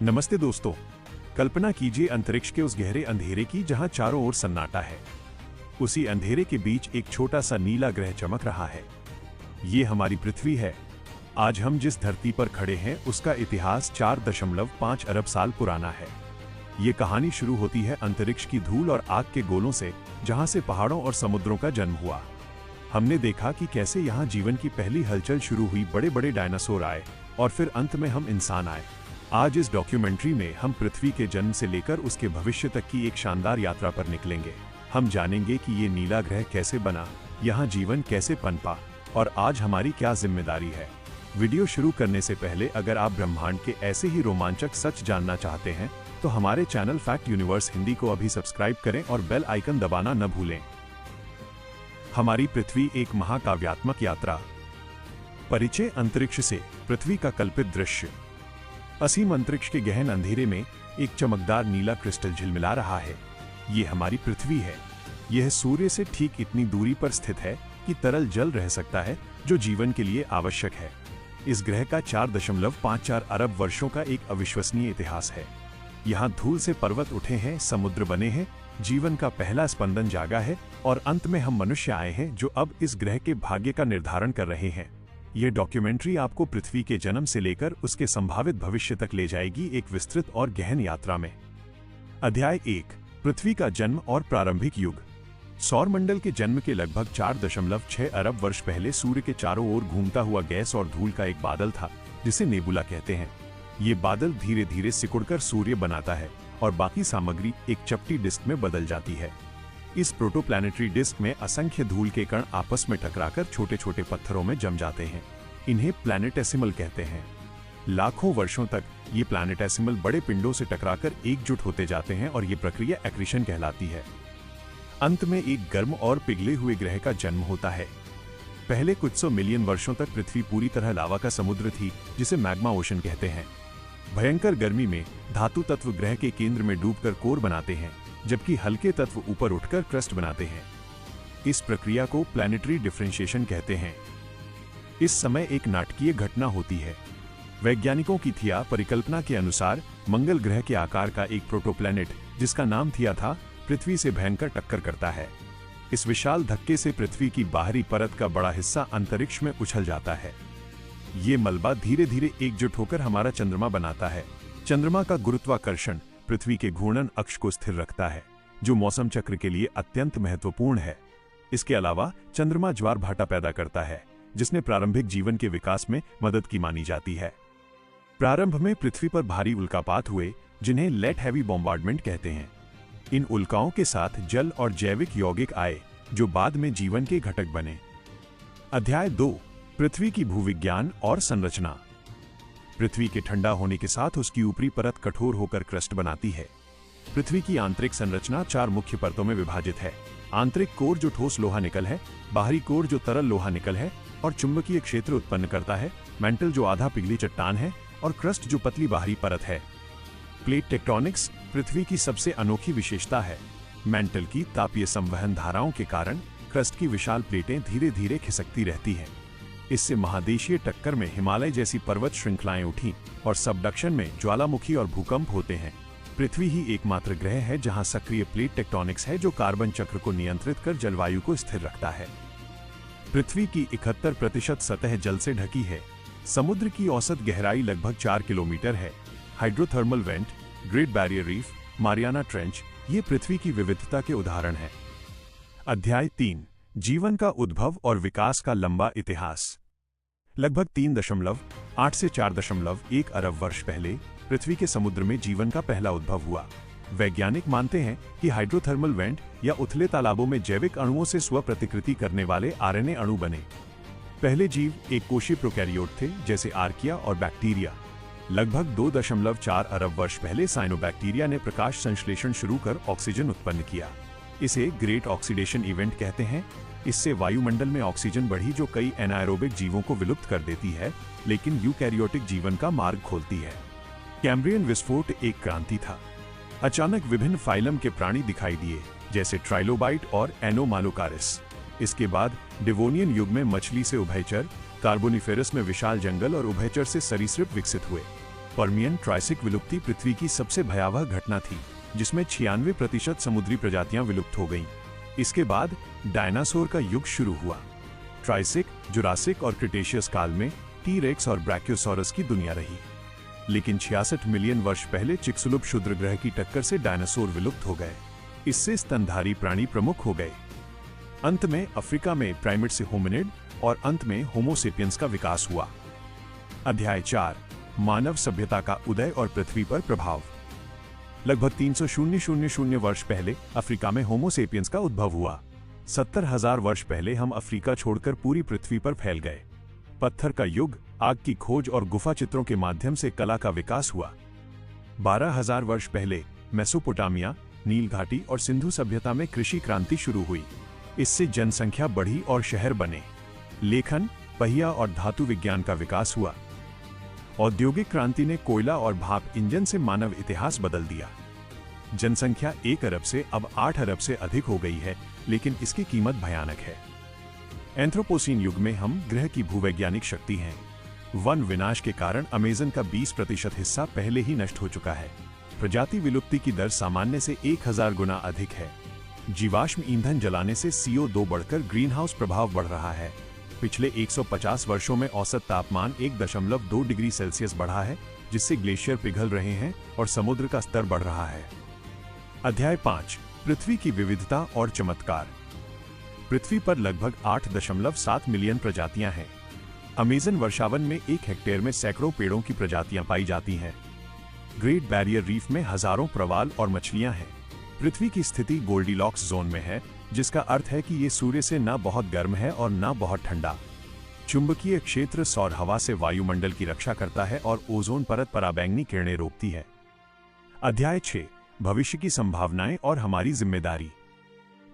नमस्ते दोस्तों, कल्पना कीजिए अंतरिक्ष के उस गहरे अंधेरे की जहां चारों ओर सन्नाटा है। उसी अंधेरे के बीच एक छोटा सा नीला ग्रह चमक रहा है। ये हमारी पृथ्वी है। आज हम जिस धरती पर खड़े हैं उसका इतिहास 4.5 अरब साल पुराना है। ये कहानी शुरू होती है अंतरिक्ष की धूल और आग के गोलों से, जहां से पहाड़ों और समुद्रों का जन्म हुआ। हमने देखा कि कैसे यहाँ जीवन की पहली हलचल शुरू हुई, बड़े बड़े डायनासोर आए और फिर अंत में हम इंसान आए। आज इस डॉक्यूमेंट्री में हम पृथ्वी के जन्म से लेकर उसके भविष्य तक की एक शानदार यात्रा पर निकलेंगे। हम जानेंगे कि ये नीला ग्रह कैसे बना, यहाँ जीवन कैसे पनपा और आज हमारी क्या जिम्मेदारी है। वीडियो शुरू करने से पहले अगर आप ब्रह्मांड के ऐसे ही रोमांचक सच जानना चाहते हैं तो हमारे चैनल फैक्ट यूनिवर्स हिंदी को अभी सब्सक्राइब करें और बेल आइकन दबाना न भूलें। हमारी पृथ्वी एक महाकाव्यात्मक यात्रा। परिचय अंतरिक्ष से पृथ्वी का कल्पित दृश्य। असीम अंतरिक्ष के गहन अंधेरे में एक चमकदार नीला क्रिस्टल झिलमिला रहा है। ये हमारी पृथ्वी है। यह सूर्य से ठीक इतनी दूरी पर स्थित है कि तरल जल रह सकता है, जो जीवन के लिए आवश्यक है। इस ग्रह का 4.54 अरब वर्षों का एक अविश्वसनीय इतिहास है। यहाँ धूल से पर्वत उठे हैं, समुद्र बने हैं, जीवन का पहला स्पंदन जागा है और अंत में हम मनुष्य आए हैं जो अब इस ग्रह के भाग्य का निर्धारण कर रहे हैं। यह डॉक्यूमेंट्री आपको पृथ्वी के जन्म से लेकर उसके संभावित भविष्य तक ले जाएगी, एक विस्तृत और गहन यात्रा में। अध्याय 1, पृथ्वी का जन्म और प्रारंभिक युग। सौरमंडल के जन्म के लगभग 4.6 अरब वर्ष पहले सूर्य के चारों ओर घूमता हुआ गैस और धूल का एक बादल था, जिसे नेबुला कहते हैं। ये बादल धीरे धीरे सिकुड़कर सूर्य बनाता है और बाकी सामग्री एक चपटी डिस्क में बदल जाती है। इस प्रोटोप्लैनेटरी डिस्क में असंख्य धूल के कण आपस में टकराकर छोटे छोटे पत्थरों में जम जाते हैं। इन्हें प्लैनेटेसिमल कहते हैं। लाखों वर्षों तक ये प्लैनेटेसिमल बड़े पिंडों से टकराकर एकजुट होते जाते हैं और ये प्रक्रिया एक्रीशन कहलाती है। अंत में एक गर्म और पिघले हुए ग्रह का जन्म होता है। पहले कुछ सौ मिलियन वर्षों तक पृथ्वी पूरी तरह लावा का समुद्र थी, जिसे मैग्मा ओशन कहते हैं। भयंकर गर्मी में धातु तत्व ग्रह के केंद्र में डूबकर कोर बनाते हैं, जबकि हल्के तत्व ऊपर उठकर क्रस्ट बनाते हैं। इस प्रक्रिया को प्लैनेटरी डिफरेंशिएशन कहते हैं। इस समय एक नाटकीय घटना होती है। वैज्ञानिकों की थिया परिकल्पना के अनुसार मंगल ग्रह के आकार का एक प्रोटोप्लैनेट, जिसका नाम थिया था, पृथ्वी से भयंकर टक्कर करता है। इस विशाल धक्के से पृथ्वी की बाहरी परत का बड़ा हिस्सा अंतरिक्ष में उछल जाता है। ये मलबा धीरे धीरे एकजुट होकर हमारा चंद्रमा बनाता है। चंद्रमा का गुरुत्वाकर्षण पृथ्वी के घूर्णन अक्ष को स्थिर रखता है, जो मौसम चक्र के लिए अत्यंत महत्वपूर्ण है। इसके अलावा चंद्रमा ज्वार भाटा पैदा करता है, जिसने प्रारंभिक जीवन के विकास में मदद की मानी जाती है। प्रारंभ में पृथ्वी पर भारी उल्कापात हुए, जिन्हें लेट हैवी बॉम्बार्डमेंट कहते हैं। इन उल्काओं के साथ जल और जैविक यौगिक आए, जो बाद में जीवन के घटक बने। अध्याय 2, पृथ्वी की भूविज्ञान और संरचना। पृथ्वी के ठंडा होने के साथ उसकी ऊपरी परत कठोर होकर क्रस्ट बनाती है। पृथ्वी की आंतरिक संरचना 4 मुख्य परतों में विभाजित है। आंतरिक कोर जो ठोस लोहा निकल है, बाहरी कोर जो तरल लोहा निकल है और चुंबकीय क्षेत्र उत्पन्न करता है, मेंटल जो आधा पिघली चट्टान है और क्रस्ट जो पतली बाहरी परत है। प्लेट टेक्टोनिक्स पृथ्वी की सबसे अनोखी विशेषता है। मेंटल की तापीय संवहन धाराओं के कारण क्रस्ट की विशाल प्लेटें धीरे धीरे खिसकती रहती हैं। इससे महादेशीय टक्कर में हिमालय जैसी पर्वत श्रृंखलाएं उठी और सबडक्शन में ज्वालामुखी और भूकंप होते हैं। पृथ्वी ही एकमात्र ग्रह है जहां सक्रिय प्लेट टेक्टोनिक्स है, जो कार्बन चक्र को नियंत्रित कर जलवायु को स्थिर रखता है। पृथ्वी की 71% सतह जल से ढकी है। समुद्र की औसत गहराई लगभग 4 किलोमीटर है। Hydrothermal vent, great barrier reef, Mariana trench ये पृथ्वी की विविधता के उदाहरण हैं। अध्याय 3, जीवन का उद्भव और विकास का लंबा इतिहास। लगभग 3.8 से 4.1 अरब वर्ष पहले पृथ्वी के समुद्र में जीवन का पहला उद्भव हुआ। वैज्ञानिक मानते हैं कि हाइड्रोथर्मल वेंट या उथले तालाबों में जैविक अणुओं से स्व प्रतिकृति करने वाले आरएनए अणु बने। पहले जीव एक कोशीय प्रोकैरियोट थे, जैसे आर्किया और बैक्टीरिया। लगभग 2.4 अरब वर्ष पहले साइनोबैक्टीरिया ने प्रकाश संश्लेषण शुरू कर ऑक्सीजन उत्पन्न किया। इसे ग्रेट ऑक्सीडेशन इवेंट कहते हैं। इससे वायुमंडल में ऑक्सीजन बढ़ी, जो कई एनाएरोबिक जीवों को विलुप्त कर देती है, लेकिन यूकैरियोटिक जीवन का मार्ग खोलती है। कैम्ब्रियन विस्फोट एक क्रांति था। अचानक विभिन्न फाइलम के प्राणी दिखाई दिए, जैसे ट्राइलोबाइट और एनोमालोकारिस। इसके बाद डिवोनियन युग में मछली से उभयचर, कार्बोनिफेरस में विशाल जंगल और उभयचर से सरीसृप विकसित हुए। पर्मियन ट्राइसिक विलुप्ति पृथ्वी की सबसे भयावह घटना थी, जिसमें 96% समुद्री प्रजातियां विलुप्त हो गईं। इसके बाद डायनासोर का युग शुरू हुआ। ट्राइसिक, जुरासिक और क्रिटेशियस काल में टी-रेक्स और ब्रैकियोसॉरस की दुनिया रही। लेकिन 66 मिलियन वर्ष पहले चिक्सुलुप क्षुद्रग्रह की टक्कर से डायनासोर विलुप्त हो गए। इससे स्तनधारी प्राणी प्रमुख हो गए। अंत में अफ्रीका में प्राइमेट से होमिनिड और अंत में होमो सेपियंस का विकास हुआ। अध्याय 4, मानव सभ्यता का उदय और पृथ्वी पर प्रभाव। लगभग 300,000 वर्ष पहले अफ्रीका में होमो सेपियंस का उद्भव हुआ। 70,000 वर्ष पहले हम अफ्रीका छोड़कर पूरी पृथ्वी पर फैल गए। पत्थर का युग, आग की खोज और गुफा चित्रों के माध्यम से कला का विकास हुआ। 12,000 वर्ष पहले मेसोपोटामिया, नील घाटी और सिंधु सभ्यता में कृषि क्रांति शुरू हुई। इससे जनसंख्या बढ़ी और शहर बने। लेखन, पहिया और धातु विज्ञान का विकास हुआ। औद्योगिक क्रांति ने कोयला और भाप इंजन से मानव इतिहास बदल दिया। जनसंख्या 1 अरब से अब 8 अरब से अधिक हो गई है, लेकिन इसकी कीमत भयानक है। एंथ्रोपोसीन युग में हम ग्रह की भूवैज्ञानिक शक्ति हैं। वन विनाश के कारण अमेज़न का 20% हिस्सा पहले ही नष्ट हो चुका है। प्रजाति विलुप्ति की दर सामान्य से 1000 गुना अधिक है। जीवाश्म ईंधन जलाने से CO2 बढ़कर ग्रीनहाउस प्रभाव बढ़ रहा है। पिछले 150 वर्षों में औसत तापमान 1.2 डिग्री सेल्सियस बढ़ा है, जिससे ग्लेशियर पिघल रहे हैं और समुद्र का स्तर बढ़ रहा है। अध्याय 5, पृथ्वी की विविधता और चमत्कार। पृथ्वी पर लगभग 8.7 मिलियन प्रजातियां हैं। अमेज़न वर्षावन में 1 हेक्टेयर में सैकड़ों पेड़ों की प्रजातियां पाई जाती हैं। ग्रेट बैरियर रीफ में हजारों प्रवाल और मछलियां हैं। पृथ्वी की स्थिति गोल्डीलॉक्स जोन में है, जिसका अर्थ है कि ये सूर्य से न बहुत गर्म है और न बहुत ठंडा। चुंबकीय क्षेत्र सौर हवा से वायुमंडल की रक्षा करता है और ओजोन परत पराबैंगनी किरणें रोकती है। अध्याय 6, भविष्य की संभावनाएं और हमारी जिम्मेदारी।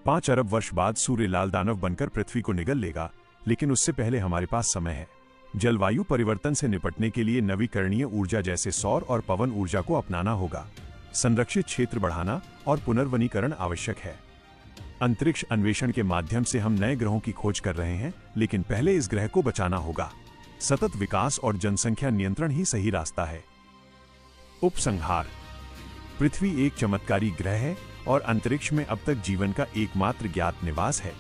5 अरब वर्ष बाद सूर्य लाल दानव बनकर पृथ्वी को निगल लेगा, लेकिन उससे पहले हमारे पास समय है। जलवायु परिवर्तन से निपटने के लिए नवीकरणीय ऊर्जा जैसे सौर और पवन ऊर्जा को अपनाना होगा। संरक्षित क्षेत्र बढ़ाना और पुनर्वनीकरण आवश्यक है। अंतरिक्ष अन्वेषण के माध्यम से हम नए ग्रहों की खोज कर रहे हैं, लेकिन पहले इस ग्रह को बचाना होगा। सतत विकास और जनसंख्या नियंत्रण ही सही रास्ता है। उपसंहार। पृथ्वी एक चमत्कारी ग्रह है और अंतरिक्ष में अब तक जीवन का एकमात्र ज्ञात निवास है।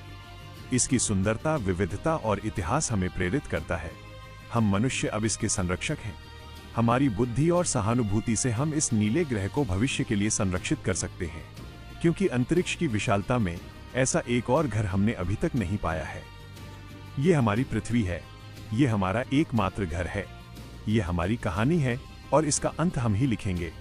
इसकी सुंदरता, विविधता और इतिहास हमें प्रेरित करता है। हम मनुष्य अब इसके संरक्षक हैं। हमारी बुद्धि और सहानुभूति से हम इस नीले ग्रह को भविष्य के लिए संरक्षित कर सकते हैं, क्योंकि अंतरिक्ष की विशालता में ऐसा एक और घर हमने अभी तक नहीं पाया है। ये हमारी पृथ्वी है। ये हमारा एकमात्र घर है। ये हमारी कहानी है और इसका अंत हम ही लिखेंगे।